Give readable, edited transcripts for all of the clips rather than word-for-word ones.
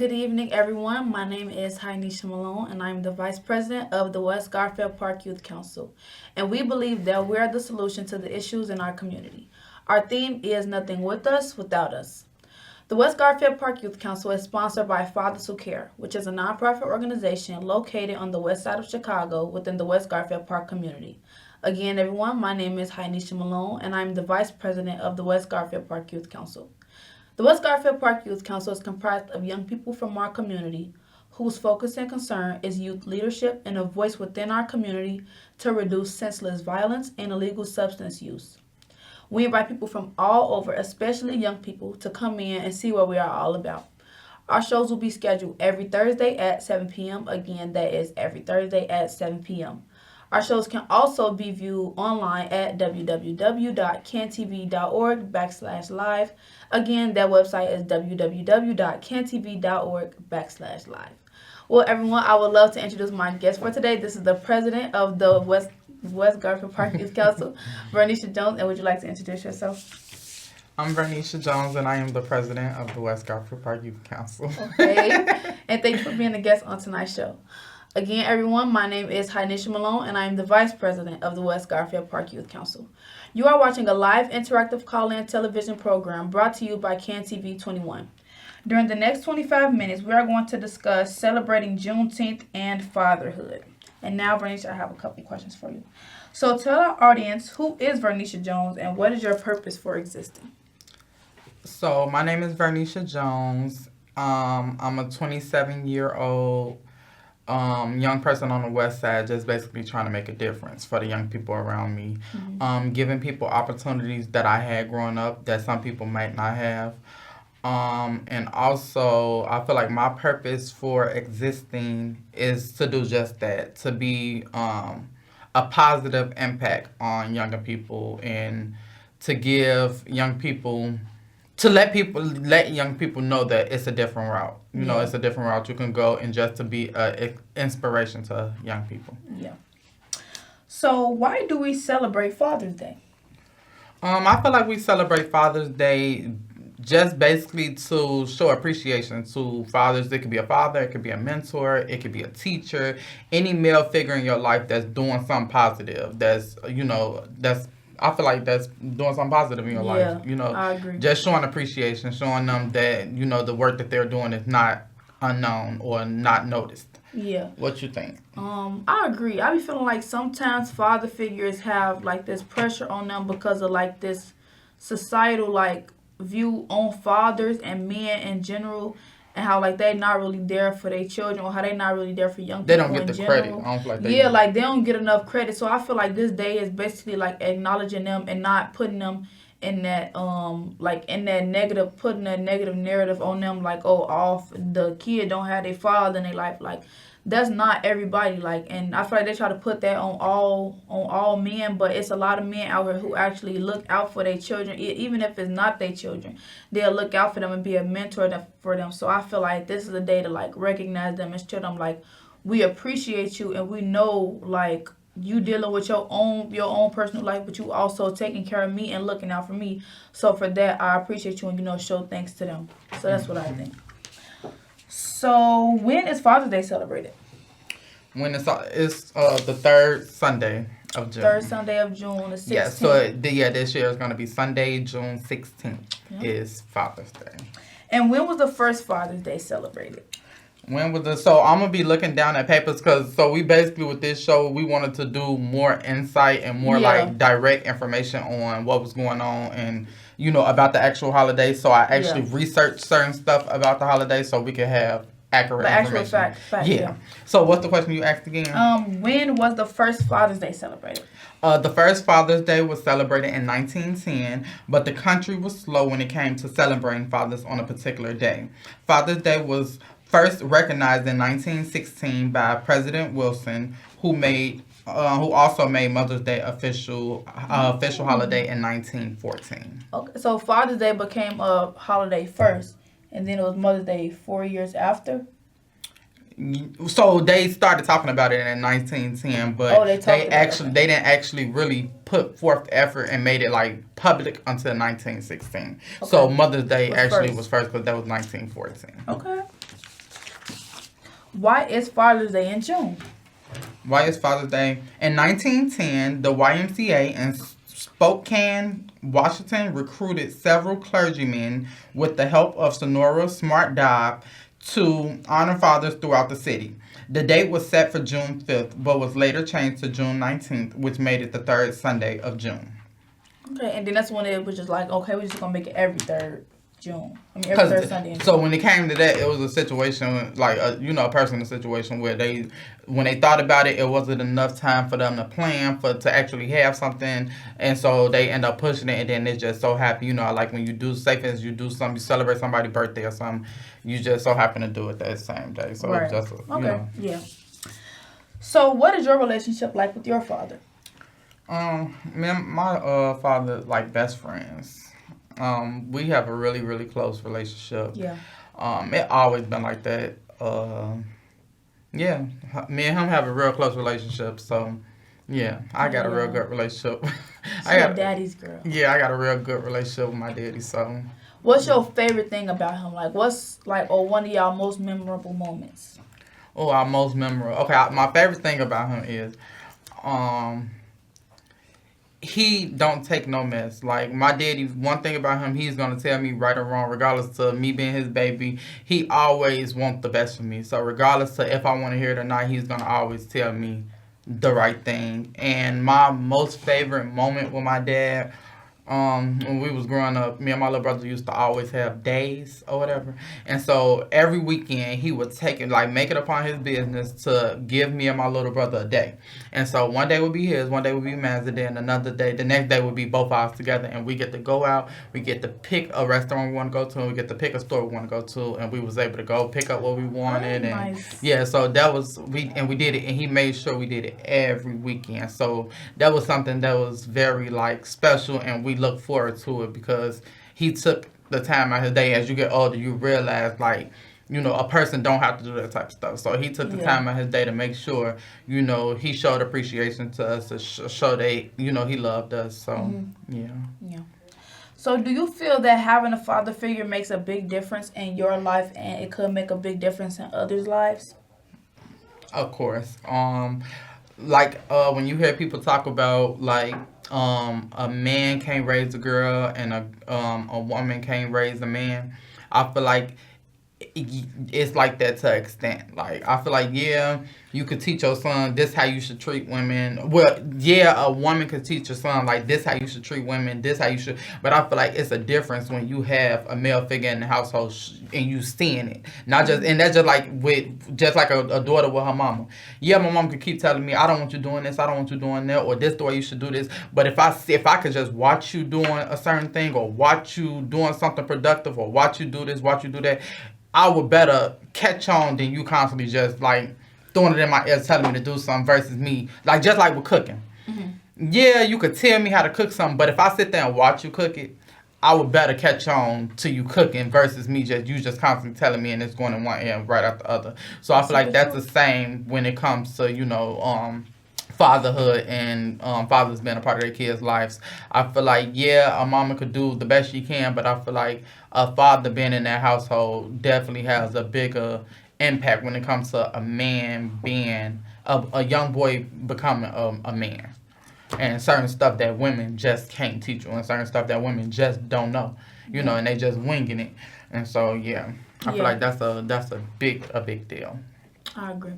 Good evening, everyone. My name is Hinisha Malone, and I'm the Vice President of the West Garfield Park Youth Council. And we believe that we're the solution to the issues in our community. Our theme is Nothing With Us, Without Us. The West Garfield Park Youth Council is sponsored by Fathers Who Care, which is a nonprofit organization located on the west side of Chicago within the West Garfield Park community. Again, everyone, my name is Hinisha Malone, and I'm the Vice President of the West Garfield Park Youth Council. The West Garfield Park Youth Council is comprised of young people from our community whose focus and concern is youth leadership and a voice within our community to reduce senseless violence and illegal substance use. We invite people from all over, especially young people, to come in and see what we are all about. Our shows will be scheduled every Thursday at 7 p.m. Again, that is every Thursday at 7 p.m. Our shows can also be viewed online at www.cantv.org/live. Again, that website is www.cantv.org/live. Well, everyone, I would love to introduce my guest for today. This is the president of the West Garfield Park Youth Council, Vernisha Jones. And would you like to introduce yourself? I'm Vernisha Jones, and I am the president of the West Garfield Park Youth Council. Okay, and thank you for being a guest on tonight's show. Again, everyone, my name is Hinisha Malone, and I am the Vice President of the West Garfield Park Youth Council. You are watching a live interactive call-in television program brought to you by CanTV 21. During the next 25 minutes, we are going to discuss celebrating Juneteenth and fatherhood. And now, Vernisha, I have a couple questions for you. So tell our audience, who is Vernisha Jones, and what is your purpose for existing? So my name is Vernisha Jones. I'm a 27-year-old young person on the west side, just basically trying to make a difference for the young people around me. Giving people opportunities that I had growing up that some people might not have. And also, I feel like my purpose for existing is to do just that, to be a positive impact on younger people and to give young people, to let young people know that it's a different route. You know, it's a different route you can go, and just to be an inspiration to young people. Yeah. So why do we celebrate Father's Day? I feel like we celebrate Father's Day just basically to show appreciation to fathers. It could be a father, it could be a mentor, it could be a teacher, any male figure in your life that's doing something positive. I feel like that's doing something positive in your life. I agree. Just showing appreciation, showing them that, the work that they're doing is not unknown or not noticed. Yeah. What you think? I agree. I be feeling like sometimes father figures have like this pressure on them because of like this societal like view on fathers and men in general, and how like they not really there for their children, or how they not really there for young people. They don't get the credit. I don't feel like they like they don't get enough credit. So I feel like this day is basically like acknowledging them and not putting them in that putting that negative narrative on them, like, oh, all the kid don't have their father in their life. Like, that's not everybody. Like, and I feel like they try to put that on all men, but it's a lot of men out here who actually look out for their children, even if it's not their children. They'll look out for them and be a mentor for them. So I feel like this is a day to like recognize them and show them like we appreciate you, and we know like you dealing with your own personal life, but you also taking care of me and looking out for me. So for that, I appreciate you, and show thanks to them. So that's what I think. So when is Father's Day celebrated? When it's the third Sunday of June. Third Sunday of June, the 16th. Yeah, so this year is going to be Sunday, June 16th is Father's Day. And when was the first Father's Day celebrated? So I'm going to be looking down at papers so we basically with this show, we wanted to do more insight and more like direct information on what was going on and, about the actual holiday. So I actually researched certain stuff about the holiday so we could have accurate information. Actual fact. Yeah. So what's the question you asked again? When was the first Father's Day celebrated? The first Father's Day was celebrated in 1910, but the country was slow when it came to celebrating fathers on a particular day. Father's Day was first recognized in 1916 by President Wilson, who also made Mother's Day official holiday in 1914. Okay, so Father's Day became a holiday first, and then it was Mother's Day 4 years after? So they started talking about it in 1910, but they didn't actually really put forth effort and made it like public until 1916. Okay. So Mother's Day was first because that was 1914. Okay. Why is Father's Day in June? Why is Father's Day? In 1910, the YMCA in Spokane, Washington recruited several clergymen with the help of Sonora Smart Dobb to honor fathers throughout the city. The date was set for June 5th, but was later changed to June 19th, which made it the third Sunday of June. Okay, and then that's when it was just like, okay, we're just gonna make it every third June. I mean, every third Sunday in June. So when it came to that, it was a situation like a personal situation where when they thought about it, it wasn't enough time for them to plan to actually have something, and so they end up pushing it, and then they just so happy, like when you do, say for instance, you do something, you celebrate somebody's birthday or something, you just so happen to do it that same day. So right. It's just yeah. So what is your relationship like with your father? Me and my father like best friends. We have a really, really close relationship. Yeah. It always been like that. Yeah. Me and him have a real close relationship. So, yeah, I got a real good relationship. I got daddy's girl. Yeah, I got a real good relationship with my daddy. So. What's your favorite thing about him? Like, what's one of y'all most memorable moments? Oh, our most memorable. Okay, my favorite thing about him is, he don't take no mess. Like my daddy, one thing about him, he's gonna tell me right or wrong, regardless to me being his baby. He always wants the best for me. So regardless to if I want to hear it or not, he's gonna always tell me the right thing. And my most favorite moment with my dad, when we was growing up, me and my little brother used to always have days or whatever. And so every weekend he would take it, like make it upon his business to give me and my little brother a day. And so one day would be his, one day would be mine's, and then another day, the next day would be both ours together. And we get to go out, we get to pick a restaurant we want to go to, and we get to pick a store we want to go to, and we was able to go pick up what we wanted. And nice. Yeah, so that was, we did it, and he made sure we did it every weekend. So that was something that was very like special, and we look forward to it because he took the time out of his day. As you get older, you realize like, a person don't have to do that type of stuff. So he took the time out of his day to make sure, he showed appreciation to us, to show that, he loved us. So, yeah. So do you feel that having a father figure makes a big difference in your life, and it could make a big difference in others' lives? Of course. When you hear people talk about like, a man can't raise a girl and a woman can't raise a man, I feel like it's like that to an extent. Like I feel like you could teach your son this how you should treat women. Well, a woman could teach your son like this how you should treat women, this how you should. But I feel like it's a difference when you have a male figure in the household and you seeing it. Not just, and that's just like a daughter with her mama. Yeah, my mom could keep telling me I don't want you doing this, I don't want you doing that, or this the way you should do this. But if I could just watch you doing a certain thing, or watch you doing something productive, or watch you do this, watch you do that, I would better catch on than you constantly just like throwing it in my ear telling me to do something versus me. Like just like with cooking. Mm-hmm. Yeah, you could tell me how to cook something, but if I sit there and watch you cook it, I would better catch on to you cooking versus me just constantly telling me and it's going in one ear right after the other. So I feel like that's the same when it comes to, fatherhood and fathers being a part of their kids' lives. I feel like, a mama could do the best she can, but I feel like a father being in that household definitely has a bigger impact when it comes to a man being, a young boy becoming a man. And certain stuff that women just can't teach you, and certain stuff that women just don't know, and they just winging it. And so, I feel like that's a big deal. I agree.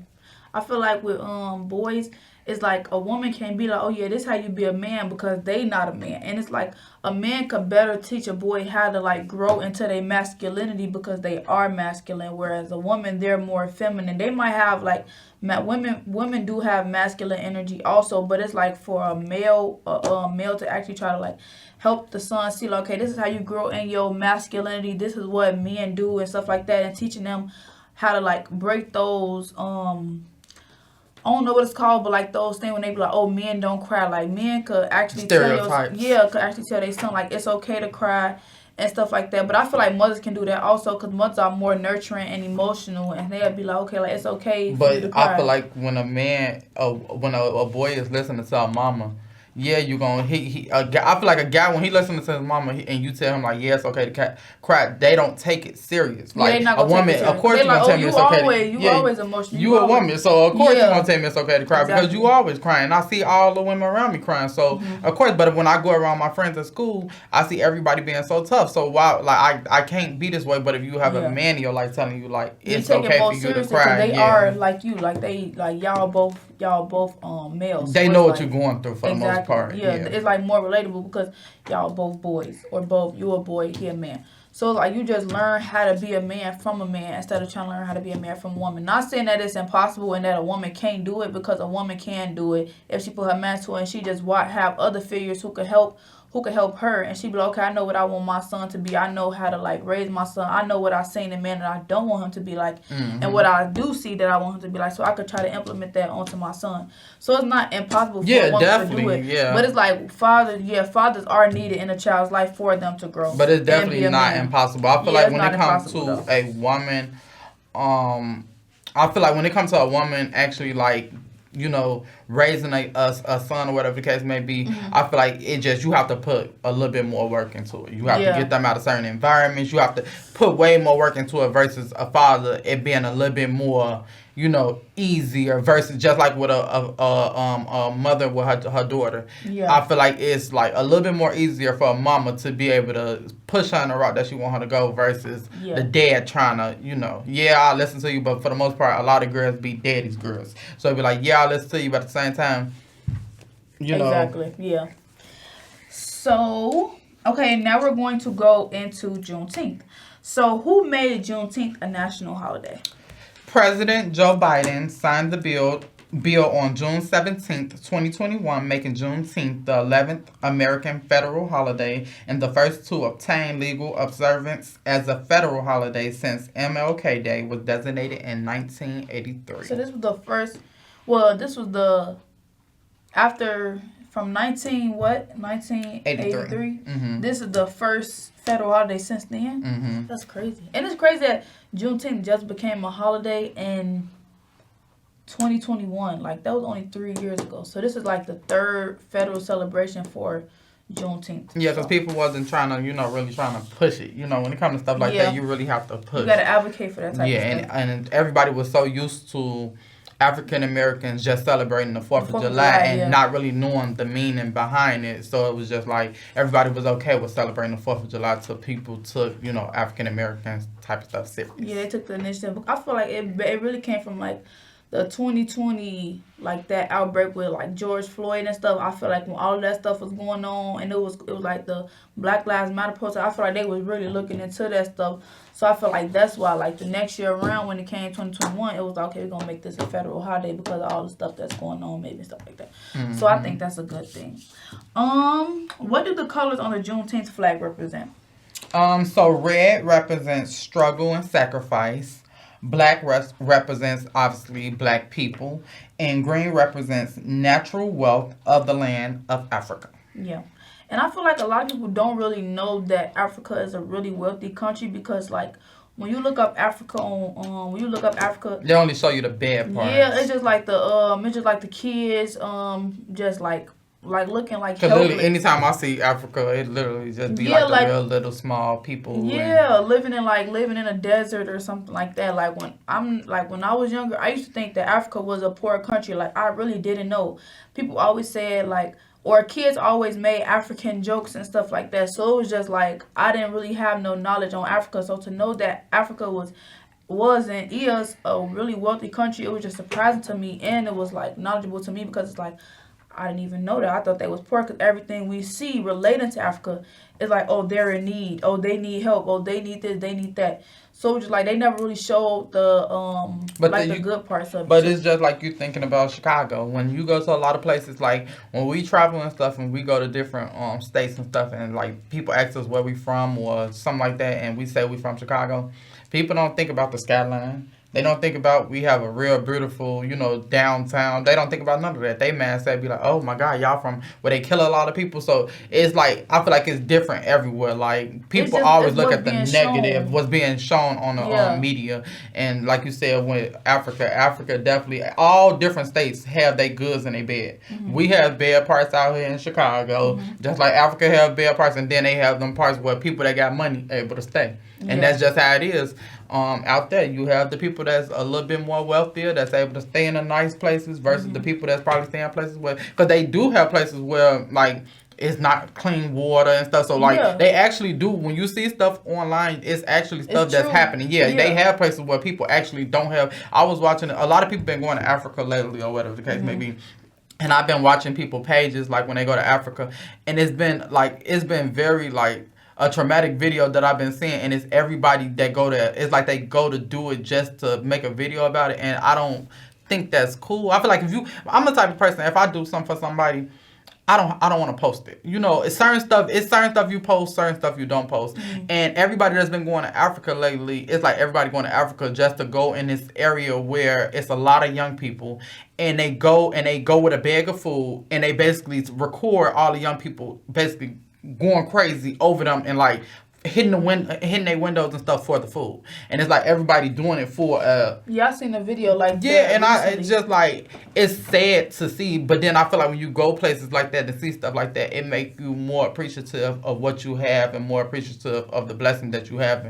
I feel like with boys, it's like a woman can't be like, oh yeah, this how you be a man, because they not a man. And it's like a man could better teach a boy how to like grow into their masculinity because they are masculine, whereas a woman, they're more feminine. They might have like women do have masculine energy also, but it's like for a male to actually try to like help the son see like, okay, this is how you grow in your masculinity, this is what men do and stuff like that, and teaching them how to like break those I don't know what it's called, but like those things when they be like, oh, men don't cry. Like men could actually stereotypes. Could actually tell their son like it's okay to cry and stuff like that. But I feel like mothers can do that also, because mothers are more nurturing and emotional, and they'll be like, okay, like it's okay for you to cry. I feel like when a boy is listening to a mama, yeah, you gonna I feel like a guy when he listens to his mama and you tell him like, yeah, it's okay to cry, they don't take it serious. Yeah, they Like not a gonna take woman, it of serious. course They you like, gonna oh, tell me it's okay. you Yeah, always emotional. you a woman, so of course you Yeah, gonna tell me it's okay to cry because exactly. you always crying. I see all the women around me crying, so Hmm. of course. But when I go around my friends at school, I see everybody being so tough. So why, like I can't be this way. But if you have a Yeah. man in your life telling you like You it's take it okay for more you to seriously because cry, they yeah, are like you, like they like y'all both males. they So know it's what you're like going through for the most exactly, part, yeah. yeah. It's like more relatable because y'all both boys or both you a boy, he a man. So like you just learn how to be a man from a man instead of trying to learn how to be a man from a woman. Not saying that it's impossible and that a woman can't do it because a woman can do it if she put her mind to it and she just have other figures who could help her and she be like, okay, I know what I want my son to be. I know how to like raise my son. I know what I see in a man that I don't want him to be like and Hmm. what I do see that I want him to be like. So I could try to implement that onto my son. So it's not impossible for a Yeah, woman to do definitely, it. But yeah. it's like fathers are needed in a child's life for them to grow But it's and be definitely a not man. impossible. I feel Yeah, like it's when not it comes impossible to though. a woman, um, I feel like when it comes to a woman actually like raising a son or whatever the case may be, Hmm. I feel like it just you have to put a little bit more work into it. You have to Yeah, get them out of certain environments. You have to put way more work into it versus a father it being a little bit more easier versus just like with a mother with her daughter. yeah, I feel like it's like a little bit more easier for a mama to be able to push her in the route that she want her to go versus the yeah. dad trying to, yeah, I'll listen to you, but for the most part, a lot of girls be daddy's girls. So it'd be like, yeah, I'll listen to you, but at the same time, you know, Exactly. Yeah. So, okay, now we're going to go into Juneteenth. So, who made Juneteenth a national holiday? President Joe Biden signed the bill on June 17th, 2021, making Juneteenth the 11th American federal holiday and the first to obtain legal observance as a federal holiday since MLK Day was designated in 1983. So, this was the first, well, this was the, after, from 83. 1983. Mm-hmm. This is the first federal holiday since then. Mm-hmm. That's crazy. And it's crazy that Juneteenth just became a holiday in 2021. Like, that was only 3 years ago. So, this is like the third federal celebration for Juneteenth. Yeah, because So, people wasn't trying to, really trying to push it. When it comes to stuff like yeah, that, you really have to you push. got to advocate for that type Yeah, of and, stuff. and everybody was so used to African Americans just celebrating the The 4th of 4th of July July, and yeah. not really knowing the meaning behind it. So it was just like everybody was okay with celebrating the 4th of July till people took, African Americans type of stuff serious. Yeah, they took the initiative. I feel like it really came from like the 2020 like that outbreak with like George Floyd and stuff. I feel like when all of that stuff was going on and it was like the Black Lives Matter protest, I feel like they was really looking into that stuff. So I feel like that's why like the next year around when it came 2021, it was like, okay, we're gonna make this a federal holiday because of all the stuff that's going on, maybe and stuff like that. So I Mm-hmm. think that's a good thing. What do the colors on the Juneteenth flag represent? So red represents struggle and sacrifice. Black represents obviously black people, and green represents natural wealth of the land of Africa. Yeah. And I feel like a lot of people don't really know that Africa is a really wealthy country because like when you look up Africa when you look up Africa, They only show you the bad yeah, parts. it's just like the kids just like looking like Cause literally, helpless. anytime I see Africa, it literally just be Yeah, like the like real little small people and yeah, living in a desert or something like that. When I was younger, I used to think that Africa was a poor country. Like I really didn't know. People always said like or kids always made African jokes and stuff like that. So it was just like I didn't really have no knowledge on Africa. So to know that Africa was and is a really wealthy country, it was just surprising to me and it was like knowledgeable to me because it's like I didn't even know that. I thought they was poor because everything we see relating to Africa is like, oh, they're in need. Oh, they need help. Oh, they need this. They need that. So just like they never really showed the but like then the you good parts of it but too. it's just like you thinking about Chicago. When you go to a lot of places, like when we travel and stuff, and we go to different states and stuff, and like people ask us where we from or something like that, and we say we from Chicago, people don't think about the skyline. They don't think about we have a real beautiful, downtown. They don't think about none of that. They mad say be like, oh my God, y'all from where they kill a lot of people. So it's like I feel like it's different everywhere. Like people always look at the negative, what's being shown on the media, and like you said, with Africa definitely all different states have their goods in their bed. Mm-hmm. We have bad parts out here in Chicago, just like Africa have bad parts, and then they have them parts where people that got money able to stay, and that's just how it is. Out there, you have the people that's a little bit more wealthier that's able to stay in the nice places versus the people that's probably staying in places where, because they do have places where like it's not clean water and stuff. So like they actually do, when you see stuff online, it's actually stuff that's happening. They have places where people actually don't have. I was watching a lot of people been going to Africa lately or whatever the case may be. And I've been watching people pages like when they go to Africa, and it's been very like a traumatic video that I've been seeing, and it's everybody that go there. It's like they go to do it just to make a video about it, and I don't think that's cool. I feel like I'm the type of person, if I do something for somebody, I don't want to post it. It's certain stuff you post, certain stuff you don't post. Mm-hmm. And everybody that's been going to Africa lately, it's like everybody going to Africa just to go in this area where it's a lot of young people, and they go with a bag of food, and they basically record all the young people basically going crazy over them and like hitting their windows and stuff for the food, and it's like everybody doing it for I seen a video like that and recently. It's just like it's sad to see, but then I feel like when you go places like that to see stuff like that, it makes you more appreciative of what you have and more appreciative of the blessing that you have,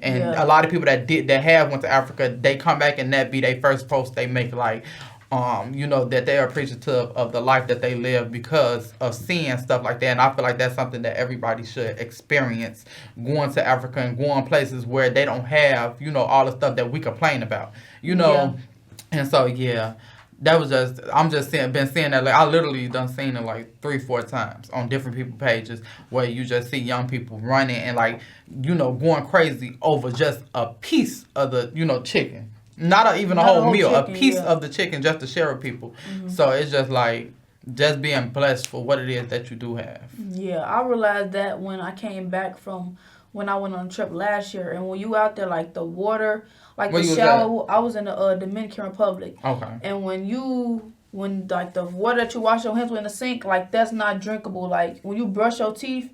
and a lot of people that have went to Africa, they come back and that be their first post they make, like that they are appreciative of the life that they live because of seeing stuff like that. And I feel like that's something that everybody should experience, going to Africa and going places where they don't have, all the stuff that we complain about, And so, that was been seeing that. Like, I literally done seen it like 3-4 times on different people pages where you just see young people running and like, going crazy over just a piece of the, chicken. Not even a whole meal, chicken, a piece of the chicken just to share with people. Mm-hmm. So it's just like, just being blessed for what it is that you do have. Yeah, I realized that when I came back from when I went on a trip last year. And when you out there, like the water, like the shower, I was in the Dominican Republic. Okay. And when like the water that you wash your hands with in the sink, like that's not drinkable. Like when you brush your teeth,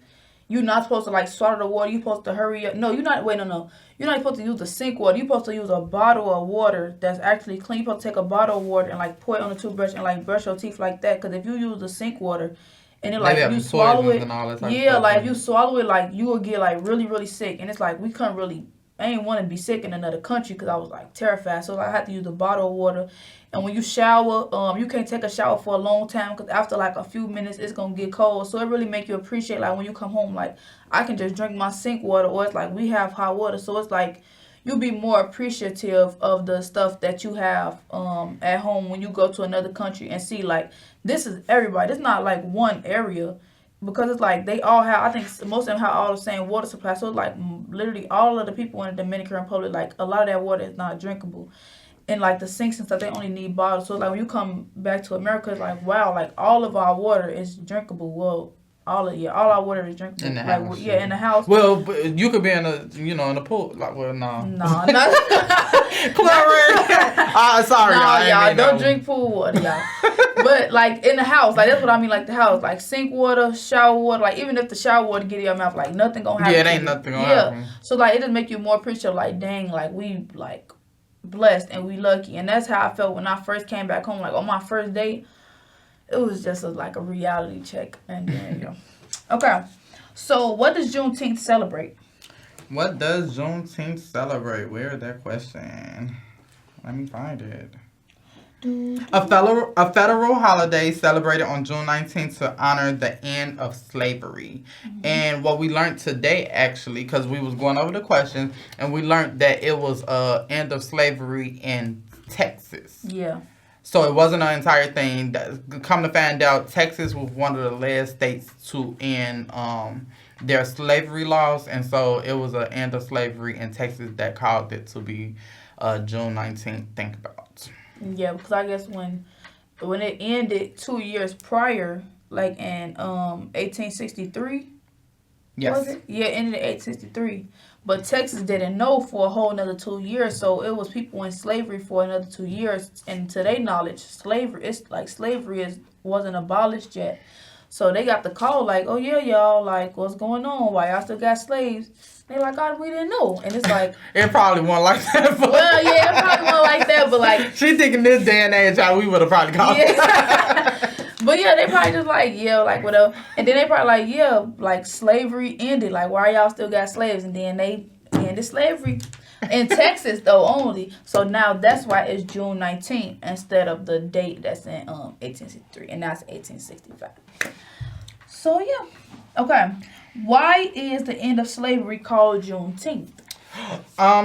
you're not supposed to like swallow the water. You're supposed to hurry up. No, you're not. Wait, no. You're not supposed to use the sink water. You're supposed to use a bottle of water that's actually clean. You're supposed to take a bottle of water and like pour it on the toothbrush and like brush your teeth like that. Because if you use the sink water and then like you swallow it, like if you swallow it, like you will get like really, really sick. And it's like we couldn't really. I didn't want to be sick in another country because I was like terrified. So I had to use a bottle of water. And when you shower, you can't take a shower for a long time because after like a few minutes, it's going to get cold. So it really make you appreciate like when you come home, like I can just drink my sink water, or it's like we have hot water. So it's like you'll be more appreciative of the stuff that you have at home when you go to another country and see like this is everybody. It's not like one area. Because it's like they all have, I think most of them have all the same water supply. So it's like literally all of the people in the Dominican Republic, like a lot of that water is not drinkable. And like the sinks and stuff, they only need bottles. So like when you come back to America, it's like, wow, like all of our water is drinkable. Well, all our water is drinkable. In the house. In the house. Well, but you could be in in the pool. Like, well, no. No, not. Sorry, y'all. Don't drink pool water, y'all. But like in the house, like that's what I mean. Like the house, like sink water, shower water. Like even if the shower water get in your mouth, like nothing gonna happen. Yeah, it ain't nothing gonna happen. So like it just make you more appreciative. Like dang, like we like blessed and we lucky, and that's how I felt when I first came back home. Like on my first date. It was just like a reality check. And then, Okay. So, what does Juneteenth celebrate? What does Juneteenth celebrate? Where is that question? Let me find it. A federal holiday celebrated on June 19th to honor the end of slavery. Mm-hmm. And what we learned today, actually, because we was going over the questions, and we learned that it was end of slavery in Texas. Yeah. So it wasn't an entire thing. Come to find out, Texas was one of the last states to end their slavery laws. And so it was an end of slavery in Texas that caused it to be June 19th. Think about. Yeah, because I guess when it ended 2 years prior, like in 1863. Yes. Was it? Yeah, it ended in 1863. But Texas didn't know for a whole another 2 years, so it was people in slavery for another 2 years. And to their knowledge, slavery is wasn't abolished yet. So they got the call like, oh yeah, y'all, like what's going on? Why y'all still got slaves? They like, God, we didn't know. And it's like, It probably wasn't like that. well, yeah, it probably wasn't like that, but like, She thinking this day and age how we would have probably called it. yeah. But yeah, they probably just like, yeah, like whatever. And then they probably like, yeah, like slavery ended. Like, why y'all still got slaves? And then they ended slavery in Texas though only. So now that's why it's June 19th instead of the date that's in 1863, and that's 1865. So yeah, okay. Why is the end of slavery called Juneteenth?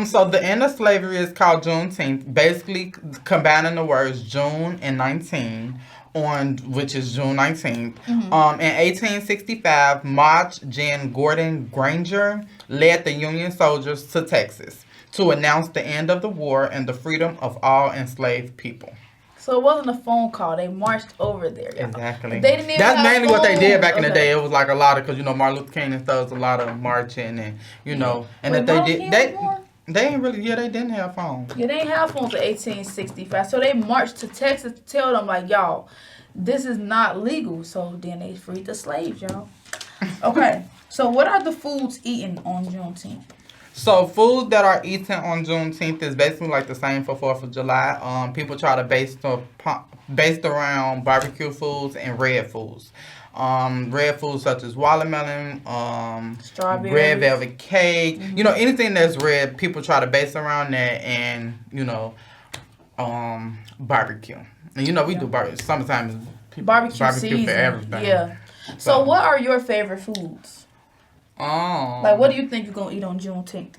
So the end of slavery is called Juneteenth, basically combining the words June and 19 on which is June 19th. In 1865, March Jan Gordon Granger led the Union soldiers to Texas to announce the end of the war and the freedom of all enslaved people. So it wasn't a phone call. They marched over there. Y'all. Exactly. They didn't even That's have mainly what they did back in the phones. day. It was like a lot of, because, you know, Martin Luther King and stuff was a lot of marching and, you know, and Wait, that they Martin did, King they, was born? they ain't really, yeah, they didn't have phones. Yeah, they ain't have phones in 1865. So they marched to Texas to tell them, like, y'all, this is not legal. So then they freed the slaves, y'all. Okay. So what are the foods eaten on Juneteenth? So foods that are eaten on Juneteenth is basically like the same for 4th of July. People try to based around barbecue foods and red foods. Red foods such as watermelon, Strawberries. red velvet cake. You know, anything that's red, people try to base around that, and you know, barbecue. And you know, we do barbecue. Sometimes people Barbecue season. for everything. Yeah. So what are your favorite foods? Like, what do you think you're going to eat on Juneteenth?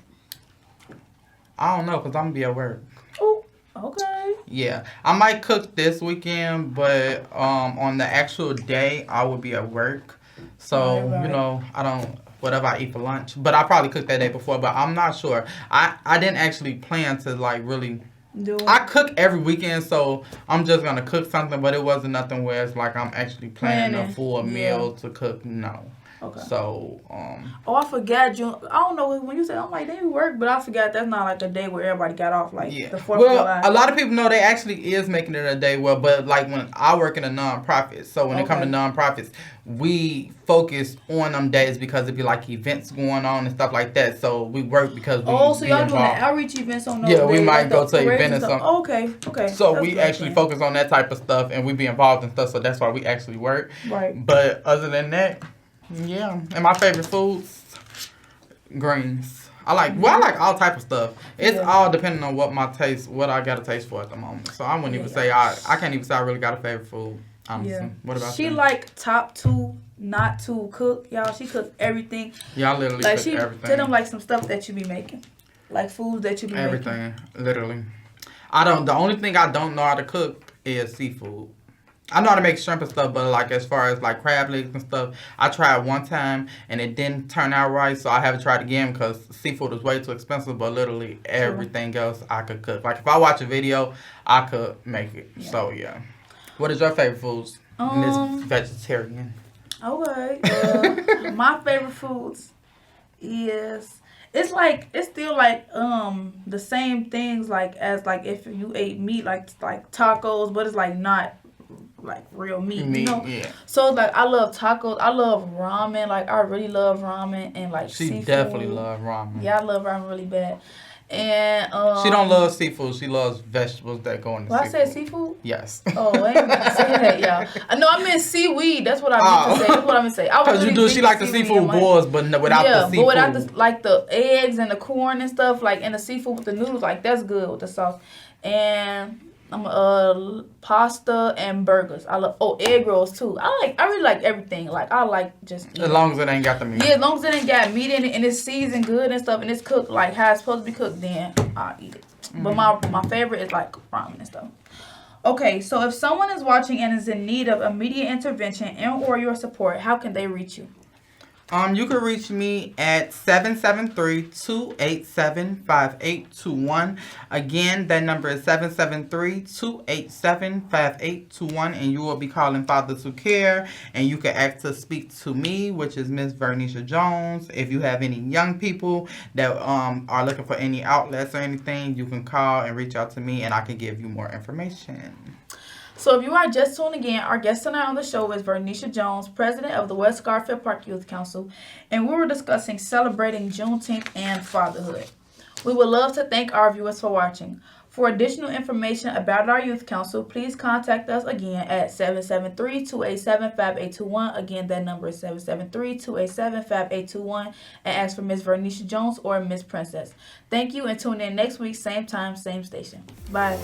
I don't know, because I'm going to be at work. Oh, okay. Yeah. I might cook this weekend, but on the actual day, I will be at work. So, Right. you know, whatever I eat for lunch. But I probably cooked that day before, but I'm not sure. I didn't actually plan to, like, really... I cook every weekend, so I'm just going to cook something, but it wasn't nothing where it's like I'm actually planning a full meal to cook. No. Okay. So, Oh, I forgot June. I don't know when you said I'm like they work, but I forgot that's not like a day where everybody got off like yeah. the 4th of Well, July. a lot of people know they actually is making it a day well, but like when I work in a nonprofit, so when it comes to nonprofits, we focus on them days because it'd be like events going on and stuff like that. So we work because we so y'all doing the involved. outreach events on those Yeah, days, we might like go the to parades event and or stuff? something. Okay. So That's we good actually then. focus on that type of stuff, and we be involved in stuff. So that's why we actually work. Right. But other than that, yeah. And my favorite foods, greens. I like all type of stuff. It's all depending on what I got a taste for at the moment. So I wouldn't even say I can't even say I really got a favorite food. Honestly. Yeah. What about she you? like top 2 not to cook, y'all. She cook everything. Yeah, I literally Like cook she everything. tell them like some stuff that you be making, like foods that you be making. Everything, literally. The only thing I don't know how to cook is seafood. I know how to make shrimp and stuff, but like as far as like crab legs and stuff, I tried one time and it didn't turn out right, so I haven't tried again because seafood is way too expensive. But literally everything else I could cook. Like if I watch a video, I could make it. Yeah. So yeah. What is your favorite foods? Miss Vegetarian. Okay. My favorite foods is it's still like the same things like as like if you ate meat like tacos, but it's like not like real meat, you know? Yeah. So like I love tacos, I love ramen, like I really love ramen and like she seafood. definitely love ramen. Yeah, I love ramen really bad. And she don't love seafood. She loves vegetables that go in the seafood. I said seafood? Yes. Oh, I ain't meant to say that, y'all. No, I meant seaweed. That's what I meant to say. That's what I meant to say. Because she like the seafood boils, but without the seafood. Yeah, but without the eggs and the corn and stuff, like, and the seafood with the noodles, like, that's good with the sauce. And pasta and burgers. I love egg rolls too. I really like everything. Like I like just as long as it ain't got the meat. Yeah, as long as it ain't got meat in it and it's seasoned good and stuff and it's cooked like how it's supposed to be cooked, then I'll eat it. But my favorite is like ramen and stuff. Okay, so if someone is watching and is in need of immediate intervention and or your support, how can they reach you? You can reach me at 773-287-5821. Again, that number is 773-287-5821, and you will be calling Fathers Who Care, and you can ask to speak to me, which is Miss Vernisha Jones. If you have any young people that are looking for any outlets or anything, you can call and reach out to me, and I can give you more information. So if you are just tuning in, our guest tonight on the show is Vernisha Jones, president of the West Garfield Park Youth Council, and we were discussing celebrating Juneteenth and fatherhood. We would love to thank our viewers for watching. For additional information about our youth council, please contact us again at 773-287-5821. Again, that number is 773-287-5821, and ask for Ms. Vernisha Jones or Ms. Princess. Thank you, and tune in next week, same time, same station. Bye.